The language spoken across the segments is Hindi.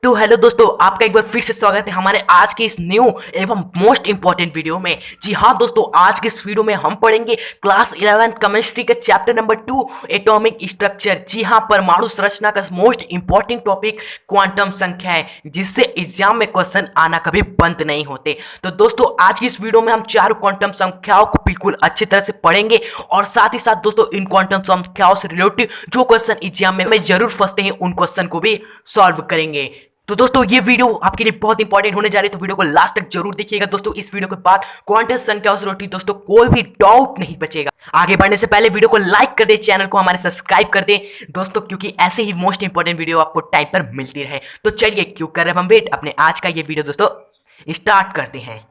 तो हेलो दोस्तों, आपका एक बार फिर से स्वागत है हमारे आज के इस न्यू एवं मोस्ट इंपॉर्टेंट वीडियो में। जी हाँ दोस्तों, आज के इस वीडियो में हम पढ़ेंगे क्लास 11 केमिस्ट्री के चैप्टर नंबर 2 एटॉमिक स्ट्रक्चर। जी हाँ, परमाणु संरचना का मोस्ट इंपॉर्टेंट टॉपिक क्वांटम संख्या है, जिससे एग्जाम में क्वेश्चन आना कभी बंद नहीं होते। तो दोस्तों, आज की इस वीडियो में हम चारों क्वांटम संख्याओं को बिल्कुल अच्छी तरह से पढ़ेंगे और साथ ही साथ दोस्तों इन क्वांटम संख्याओं से रिलेटेड जो क्वेश्चन एग्जाम में जरूर फंसते हैं उन क्वेश्चन को भी सॉल्व करेंगे। तो दोस्तों ये वीडियो आपके लिए बहुत इंपॉर्टेंट होने जा रही है, तो वीडियो को लास्ट तक जरूर देखिएगा दोस्तों। इस वीडियो के बाद क्वांटम संख्याओं से रिलेटेड दोस्तों कोई भी डाउट नहीं बचेगा। आगे बढ़ने से पहले वीडियो को लाइक कर दे, चैनल को हमारे सब्सक्राइब कर दे दोस्तों, क्योंकि ऐसे ही मोस्ट इंपॉर्टेंट वीडियो आपको टाइम पर मिलती रहे। तो चलिए क्यों कर रहे हैं हम वेट, अपने आज का ये वीडियो दोस्तों स्टार्ट करते हैं।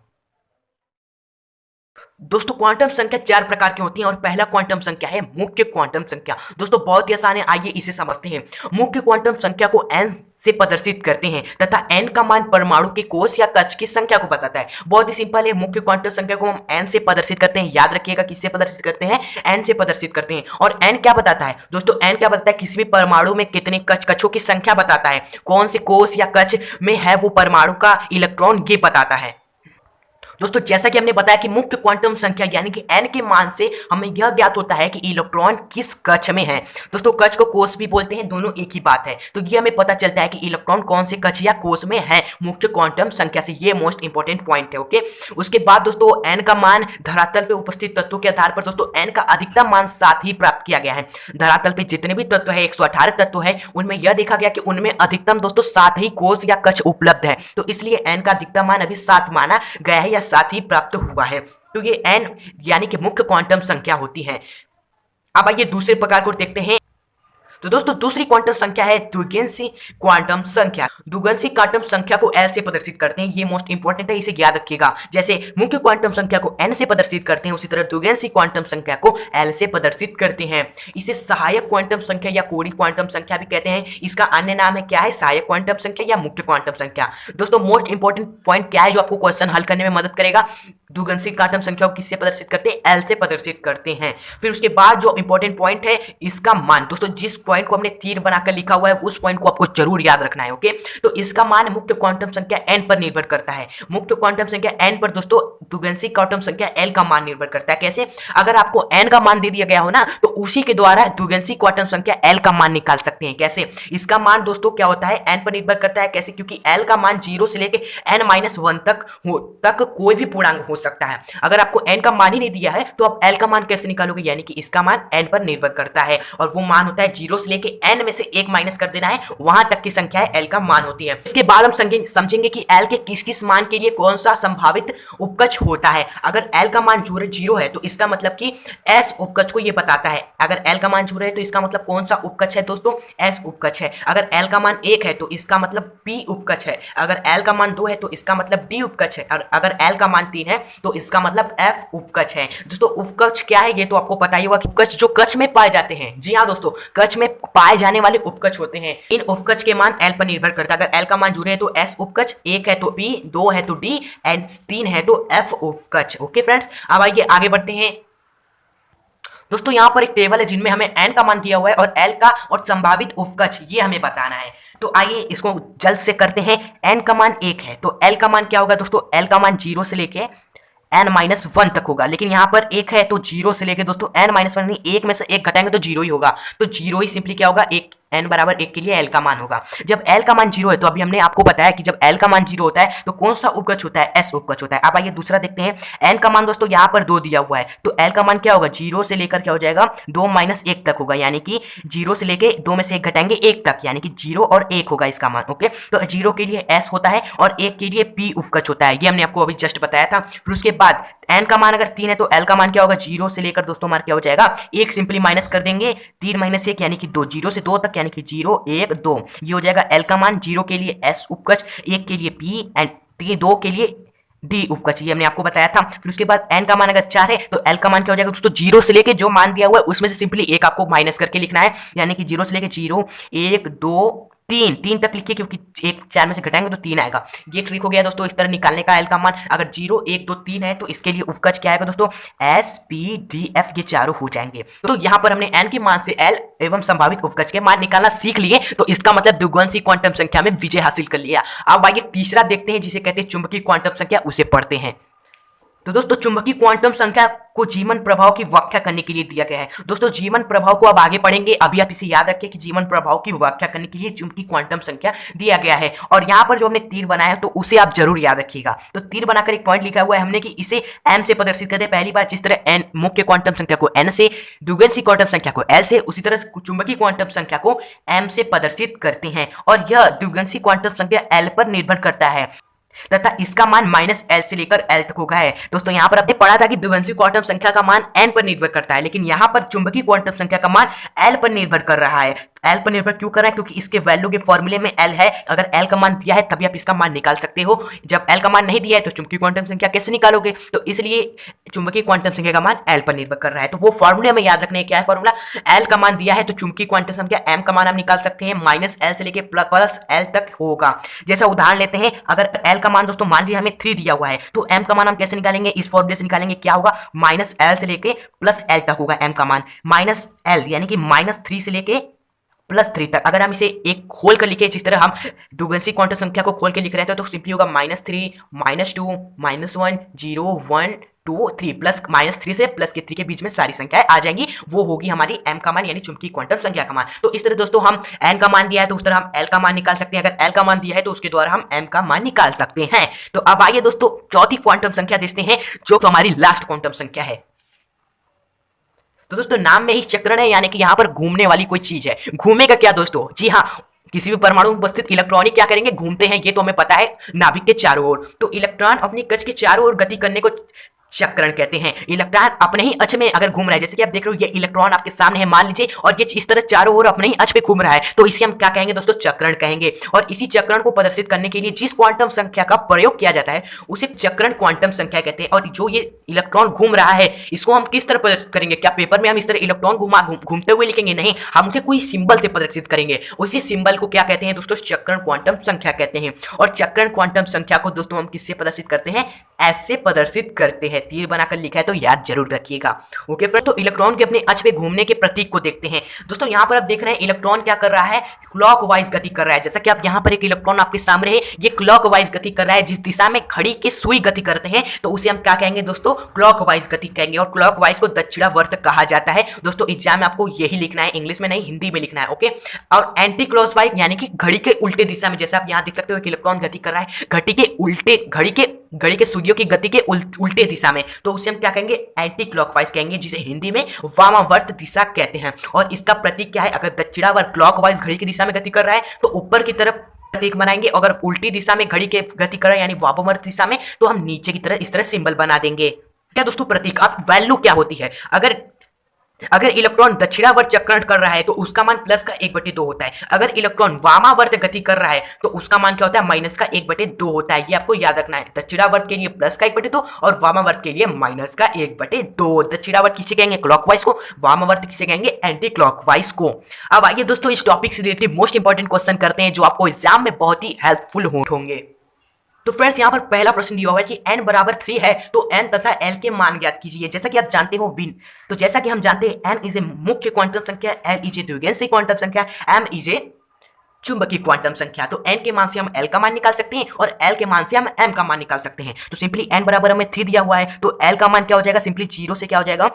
दोस्तों क्वांटम संख्या चार प्रकार की होती है और पहला क्वांटम संख्या है मुख्य क्वांटम संख्या। दोस्तों बहुत ही आसान है, आइए इसे समझते हैं। मुख्य क्वांटम संख्या को n से प्रदर्शित करते हैं तथा n का मान परमाणु के कोष या कक्ष की संख्या को बताता है। बहुत ही सिंपल है, मुख्य क्वांटम संख्या को हम n से प्रदर्शित करते हैं। याद रखिएगा किससे प्रदर्शित करते हैं, n से प्रदर्शित करते हैं। और n क्या बताता है दोस्तों, n क्या बताता है, किसी भी परमाणु में कितने कक्षों की संख्या बताता है, कौन से कोष या कक्ष में है वो परमाणु का इलेक्ट्रॉन, ये बताता है। दोस्तों जैसा कि हमने बताया कि मुख्य क्वांटम संख्या यानी कि n के मान से हमें यह ज्ञात होता है कि इलेक्ट्रॉन किस कक्ष में है। दोस्तों कक्ष को कोष भी बोलते हैं, दोनों एक ही बात है। तो ये हमें पता चलता है कि इलेक्ट्रॉन कौन से कक्ष या कोष में है मुख्य क्वांटम संख्या से। ये मोस्ट इंपॉर्टेंट पॉइंट है। ओके, उसके बाद दोस्तों n का मान धरातल पे उपस्थित तत्वों के आधार पर दोस्तों n का अधिकतम मान 7 ही प्राप्त किया गया है। धरातल पे जितने भी तत्व है 118 तत्व है, उनमें यह देखा गया कि उनमें अधिकतम दोस्तों 7 ही कोष या कक्ष उपलब्ध है। तो इसलिए n का अधिकतम मान अभी 7 माना गया है या 7 ही प्राप्त हुआ है। तो ये n यानी कि मुख्य क्वांटम संख्या होती है। अब आइए दूसरे प्रकार को देखते हैं। तो दोस्तों दूसरी क्वांटम संख्या है द्विगुणित क्वांटम संख्या। द्विगुणित क्वांटम संख्या को L से प्रदर्शित करते हैं, ये मोस्ट इंपॉर्टेंट है, इसे याद रखिएगा। जैसे मुख्य क्वांटम संख्या को n से प्रदर्शित करते हैं, उसी तरह द्विगुणित क्वांटम संख्या को L से प्रदर्शित करते हैं। इसे सहायक क्वांटम संख्या या कोणीय क्वांटम संख्या भी कहते हैं। इसका अन्य नाम है क्या है, सहायक क्वांटम संख्या या मुख्य क्वांटम संख्या। दोस्तों मोस्ट इंपॉर्टेंट पॉइंट क्या है जो आपको क्वेश्चन हल करने में मदद करेगा, द्विगुणित क्वांटम संख्या को किससे प्रदर्शित करते हैं, L से प्रदर्शित करते हैं। फिर उसके बाद जो इंपॉर्टेंट पॉइंट है इसका मान। दोस्तों जिस पॉइंट को हमने तीर बनाकर लिखा हुआ है उस पॉइंट को आपको जरूर याद रखना है। ओके, तो इसका मान मुख्य क्वांटम संख्या n पर निर्भर करता है। मुख्य क्वांटम संख्या n पर दोस्तों द्विगुणित क्वांटम संख्या L का मान निर्भर करता है। कैसे, अगर आपको n का मान दे दिया गया हो ना, तो उसी के द्वारा द्विगुणित क्वांटम संख्या L का मान निकाल सकते हैं। कैसे, इसका मान दोस्तों क्या होता है, n पर निर्भर करता है। कैसे, क्योंकि L का मान 0 से लेके n-1 तक कोई भी पूर्णांक हो सकता है। अगर आपको n का मान ही नहीं दिया है तो आप L का मान कैसे निकालोगे, यानी कि इसका मान n पर निर्भर करता है और वो मान होता है 0 से लेके n में से 1 माइनस कर देना है, वहां तक की संख्या L का मान होती है। इसके बाद हम समझेंगे कि L के किस किस मान के लिए कौन सा संभावित उपकक्ष होता है। अगर L का मान 0 है तो इसका मतलब कि S उपकक्ष को ये बताता है। अगर L का मान 0 है तो इसका मतलब कौन सा उपकक्ष है दोस्तों, S उपकक्ष है। अगर L का मान 1 है तो इसका मतलब P उपकक्ष है। अगर L का मान 2 है तो इसका मतलब D उपकक्ष है। और अगर L का मान 3 है तो इसका मतलब F उपकक्ष है। दोस्तों उपकक्ष क्या है ये तो आपको पता ही होगा कि उपकक्ष जो कक्ष में पाए जाते हैं। जी हाँ दोस्तों, कक्ष में पाए जाने वाले उपकक्ष होते हैं। इन उपकक्ष के मान L पर निर्भर करता है। अगर L का मान 0 है तो S उपकक्ष, 1 है तो P, 2 है तो D एंड 3 है तो F उपकक्ष। ओके फ्रेंड्स, अब आइए आगे बढ़ते हैं। दोस्तों यहाँ पर एक टेबल है जिनमें हमें n का मान दिया हुआ है और L का और संभावित उपकक्ष ये हमें बताना है। तो आइए इसको जल्द से करते हैं। n का मान 1 है तो L का मान क्या होगा दोस्तों, L का मान 0 से लेके n-1 तक होगा। लेकिन यहाँ पर 1 है तो 0 से लेके दोस्तों n-1 नहीं, 1 में से 1 घटाएंगे तो 0 ही होगा। तो 0 ही सिंपली क्या होगा, n बराबर 1 के लिए L का मान होगा। जब L का मान 0 है तो अभी हमने आपको बताया कि जब L का मान 0 होता है तो कौन सा उपकक्ष होता है, S उपकक्ष होता है। अब आइए दूसरा देखते हैं। n का मान दोस्तों यहाँ पर 2 दिया हुआ है तो L का मान क्या होगा, 0 से लेकर क्या हो जाएगा 2-1 तक होगा, यानी कि 0 से लेके 2 में से 1 घटाएंगे 1 तक, यानी कि 0 और 1 होगा इसका मान। ओके, तो 0 के लिए S होता है और 1 के लिए P उपकक्ष होता है, ये हमने आपको अभी जस्ट बताया था। फिर उसके बाद n का मान अगर 3 है तो L का मान क्या होगा, 0 से लेकर दोस्तों हमारा क्या हो जाएगा, 1 सिंपली माइनस कर देंगे, 3-1 यानी कि 2, 0 से 2 तक यानी कि 0, 1, 2, ये हो जाएगा L का मान। 0 के लिए S उपकक्ष, 1 के लिए P एंड 2 के लिए D उपकक्ष, ये हमने आपको बताया था। फिर उसके बाद n का मान अगर 4 है तो L का मान क्या हो जाएगा दोस्तों, 0 से लेके जो मान दिया हुआ है उसमें से सिंपली 1 आपको माइनस करके लिखना है, यानी कि 0 से लेके 0, 1, 2, तीन तीन तक लिखिए, क्योंकि एक 4 में से घटाएंगे तो 3 आएगा। ये ट्रिक हो गया दोस्तों इस तरह निकालने का एल का मान। अगर 0 1 2 3 है तो इसके लिए उपगज क्या आएगा दोस्तों, एस पी डी एफ, ये चारों हो जाएंगे। तो यहाँ पर हमने एन के मान से एल एवं संभावित उपगज के मान निकालना सीख लिए, तो इसका मतलब द्विगुणसी क्वांटम संख्या में विजय हासिल कर लिया। अब आइए तीसरा देखते हैं, जिसे कहते हैं चुंबकीय क्वांटम संख्या, उसे पढ़ते हैं। तो दोस्तों चुंबकीय क्वांटम संख्या को जीवन प्रभाव की व्याख्या करने के लिए दिया गया है। दोस्तों जीवन प्रभाव को अब आगे पढ़ेंगे, अभी आप इसे याद रखें कि जीवन प्रभाव की व्याख्या करने के लिए चुंबकीय क्वांटम संख्या दिया गया है। और यहाँ पर जो हमने तीर बनाया है तो उसे आप जरूर याद रखिएगा। तो तीर बनाकर एक पॉइंट लिखा हुआ है हमने कि इसे एम से प्रदर्शित करते हैं। पहली बार जिस तरह एन मुख्य क्वांटम संख्या को एन से, द्विगुणसी क्वांटम संख्या को एल से, उसी तरह चुंबकीय क्वांटम संख्या को एम से प्रदर्शित करते हैं। और यह द्विगुणसी क्वांटम संख्या एल पर निर्भर करता है तथा इसका मान -L से लेकर L तक होगा है। दोस्तों यहाँ पर आपने पढ़ा था कि द्विगुणसी क्वांटम संख्या का मान n पर निर्भर करता है, लेकिन यहाँ पर चुंबकीय क्वांटम संख्या का मान L पर निर्भर कर रहा है। L पर निर्भर क्यों कर रहा है, क्योंकि इसके वैल्यू के फॉर्मूले में L है। अगर L का मान दिया है तभी आप इसका मान निकाल सकते हो। जब L का मान नहीं दिया है तो चुंबकीय क्वांटम संख्या कैसे निकालोगे। तो इसलिए चुंबकीय क्वांटम संख्या का मान L पर निर्भर कर रहा है। तो वो फॉर्मूले हमें याद रखने क्या है फॉर्मूला, L का मान दिया है तो चुंबकीय क्वांटम संख्या M का मान हम निकाल सकते हैं -L से लेके +L तक होगा। जैसा उदाहरण लेते हैं, अगर L का मान दोस्तों मान लीजिए हमें 3 दिया हुआ है तो M का मान हम कैसे निकालेंगे, इस फॉर्मूले से निकालेंगे। क्या होगा, -L से लेके +L तक होगा M का मान। -L यानी कि -3 से लेके +3 तक। अगर हम इसे एक खोल कर लिखे, जिस तरह हम द्विगुणसी क्वांटम संख्या को खोल के लिख रहे थे, तो सिंपली होगा -3 -2 -1 0 1 2 3 प्लस -3 से +3 के बीच में सारी संख्याएं आ जाएंगी। वो होगी हमारी m का मान यानी चुंबकीय क्वांटम संख्या का मान। तो इस तरह दोस्तों हम n का मान दिया है तो उस तरह हम l का मान निकाल सकते हैं। अगर l का मान दिया है तो उसके द्वारा हम m का मान निकाल सकते हैं। तो अब आइए दोस्तों चौथी क्वांटम संख्या देखते हैं, जो हमारी लास्ट क्वांटम संख्या है। तो दोस्तों नाम में ही चक्रण है, यानी कि यहाँ पर घूमने वाली कोई चीज है। घूमेगा क्या दोस्तों, जी हाँ, किसी भी परमाणु में उपस्थित इलेक्ट्रॉन क्या करेंगे, घूमते हैं। ये तो हमें पता है नाभिक के चारों ओर। तो इलेक्ट्रॉन अपनी कक्ष के चारों ओर गति करने को चक्रण कहते हैं। इलेक्ट्रॉन अपने ही अक्ष में अगर घूम रहा है, जैसे कि आप देख रहे हो ये इलेक्ट्रॉन आपके सामने है मान लीजिए, और ये इस तरह चारों ओर अपने ही अक्ष पे घूम रहा है, तो इसे हम क्या कहेंगे दोस्तों, चक्रण कहेंगे। और इसी चक्रण को प्रदर्शित करने के लिए जिस क्वांटम संख्या का प्रयोग किया जाता है उसे चक्रण क्वांटम संख्या कहते हैं। और जो ये इलेक्ट्रॉन घूम रहा है इसको हम किस तरह प्रदर्शित करेंगे, क्या पेपर में हम इस तरह इलेक्ट्रॉन घूमते हुए लिखेंगे, नहीं, हम उसे कोई सिंबल से प्रदर्शित करेंगे। उसी सिंबल को क्या कहते हैं दोस्तों, चक्रण क्वांटम संख्या कहते हैं। और चक्रण क्वांटम संख्या को दोस्तों हम किससे प्रदर्शित करते हैं, ऐसे प्रदर्शित करते हैं। तीर बनाकर लिखा है तो याद जरूर रखिएगा। ओके फ्रेंड, तो इलेक्ट्रॉन के अपने अक्ष पे घूमने के प्रतीक को देखते हैं। दोस्तों यहाँ पर आप देख रहे हैं इलेक्ट्रॉन क्या कर रहा है, क्लॉकवाइज गति कर रहा है। जैसा कि आप यहाँ पर एक इलेक्ट्रॉन आपके सामने है, ये क्लॉकवाइज गति कर रहा है। जिस दिशा में घड़ी के सुई गति करते हैं तो उसे हम क्या कहेंगे दोस्तों, क्लॉकवाइज गति कहेंगे। और क्लॉकवाइज को दक्षिणावर्त कहा जाता है। दोस्तों एग्जाम में आपको यही लिखना है, इंग्लिश में नहीं हिंदी में लिखना है। ओके, और एंटी क्लॉकवाइज यानी कि घड़ी के उल्टे दिशा में, जैसे आप यहाँ देख सकते हो इलेक्ट्रॉन गति कर रहा है घड़ी के सुइयों की गति के उल्टे दिशा में, तो उसे हम क्या कहेंगे, एंटी क्लॉकवाइज कहेंगे, जिसे हिंदी में वामावर्त दिशा कहते हैं। और इसका प्रतीक क्या है, अगर दक्षिणावर्त क्लॉकवाइज घड़ी की दिशा में गति कर रहा है तो ऊपर की तरफ प्रतीक बनाएंगे। अगर उल्टी दिशा में घड़ी के गति कर रहा है यानी वामावर्त दिशा में, तो हम नीचे की तरह इस तरह सिंबल बना देंगे। क्या दोस्तों प्रतीक, अब वैल्यू क्या होती है, अगर इलेक्ट्रॉन दक्षिणावर्त चक्रण कर रहा है तो उसका मान प्लस का 1/2 होता है। अगर इलेक्ट्रॉन वामावर्त गति कर रहा है तो उसका मान क्या होता है, माइनस का 1/2 होता है। ये आपको याद रखना है। दक्षिणावर्त के लिए प्लस का 1/2 और वामावर्त के लिए माइनस का 1/2। दक्षिणावर्त किसे कहेंगे, क्लॉकवाइज को, वामावर्त किसे कहेंगे, एंटी क्लॉकवाइज को। अब आइए दोस्तों इस टॉपिक से रिलेटेड मोस्ट इंपॉर्टेंट क्वेश्चन करते हैं, जो आपको एग्जाम में बहुत ही हेल्पफुल होंगे। तो फ्रेंड्स यहाँ पर पहला प्रश्न दिया हुआ है कि n बराबर 3 है तो n तथा l के मान ज्ञात कीजिए। जैसा कि आप जानते हो विन, तो जैसा कि हम जानते हैं n इज ए मुख्य क्वांटम संख्या, l इज ए द्विगुणित क्वांटम संख्या, m इज ए चुंबकीय क्वांटम संख्या। तो n के मान से हम l का मान निकाल सकते हैं और l के मान से हम m का मान निकाल सकते हैं। तो सिंपली n बराबर हमें 3 दिया हुआ है तो l का मान क्या हो जाएगा, सिंपली 0 से क्या हो जाएगा,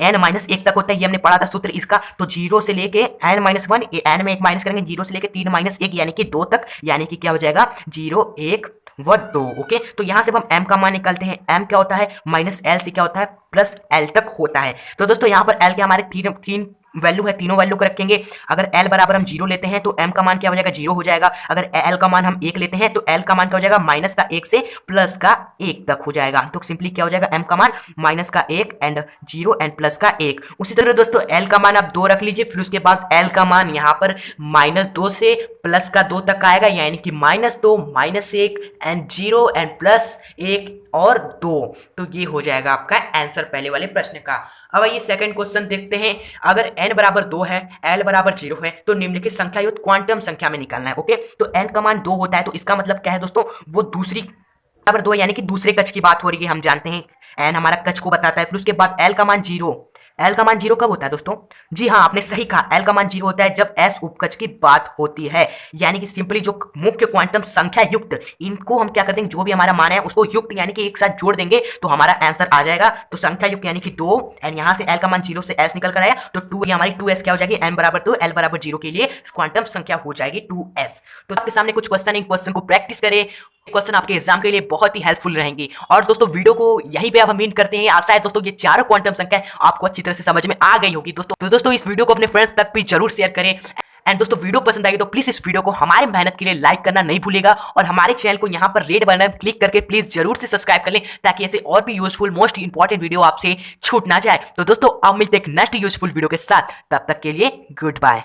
n-1 तक होता है। ये हमने पढ़ा था सूत्र इसका। तो 0 से लेके n-1, n में 1 माइनस करेंगे, 0 से लेके 3-1 यानी कि 2 तक, यानी कि क्या हो जाएगा 0 1 व 2। ओके, तो यहां से हम m का मान निकालते हैं। m क्या होता है, -L से क्या होता है, +L तक होता है। तो दोस्तों यहाँ पर l के हमारे तीन वैल्यू है, तीनों वैल्यू को रखेंगे। अगर l बराबर हम 0 लेते हैं तो m का मान क्या हो जाएगा, 0 हो जाएगा। अगर l का मान हम 1 लेते हैं तो l का मान क्या हो जाएगा, -1 से +1 तक हो जाएगा। तो सिंपली क्या हो जाएगा, m का मान -1 एंड 0 एंड +1। उसी तरह दोस्तों l का मान आप 2 रख लीजिए, फिर उसके बाद l का मान यहाँ पर -2 से +2 तक आएगा, यानी कि -2 -1 एंड 0 एंड +1 और 2। तो ये हो जाएगा आपका आंसर पहले वाले प्रश्न का। अब आइए सेकंड क्वेश्चन देखते हैं। अगर n बराबर 2 है, l बराबर 0 है, तो निम्नलिखित संख्या युक्त क्वांटम संख्या में निकालना है। ओके, तो n का मान 2 होता है, तो इसका मतलब क्या है दोस्तों, वो दूसरी बराबर 2 यानी कि दूसरे कक्ष की बात हो रही है। हम जानते हैं n हमारा कक्ष को बताता है। फिर उसके बाद l का मान 0। l का मान 0 कब होता है दोस्तों? जी हाँ, आपने सही कहा, l का मान 0 होता है जब s उपकक्ष की बात होती है। यानी कि सिंपली जो मुख्य क्वांटम संख्या युक्त, इनको हम क्या कर देंगे, जो भी हमारा मान है उसको युक्त यानी कि एक साथ जोड़ देंगे तो हमारा आंसर आ जाएगा। तो संख्या युक्त यानी कि 2, एंड यहाँ से l का मान 0 से s निकल कर आया, तो 2 ये हमारी 2s क्या हो जाएगी, n बराबर 2 l बराबर 0 के लिए क्वांटम संख्या हो जाएगी 2s। तो आपके सामने कुछ क्वेश्चन, इन क्वेश्चन को प्रैक्टिस करें। क्वेश्चन आपके एग्जाम के लिए बहुत ही हेल्पफुल रहेंगे। और दोस्तों वीडियो को यहीं पे अब हम एंड करते हैं। आशा है दोस्तों ये चारों क्वांटम संख्या आपको अच्छी तरह से समझ में आ गई होगी दोस्तों। तो दोस्तों इस वीडियो को अपने फ्रेंड्स तक भी जरूर शेयर करें। एंड दोस्तों वीडियो पसंद आई तो प्लीज इस वीडियो को हमारे मेहनत के लिए लाइक करना नहीं भूलेगा, और हमारे चैनल को यहाँ पर रेड बटन क्लिक करके प्लीज जरूर से सब्सक्राइब कर लें, ताकि ऐसे और भी यूजफुल मोस्ट इंपॉर्टेंट वीडियो आपसे छूट ना जाए। तो दोस्तों अब मिलते हैं एक नेक्स्ट यूजफुल वीडियो के साथ, तब तक के लिए गुड बाय।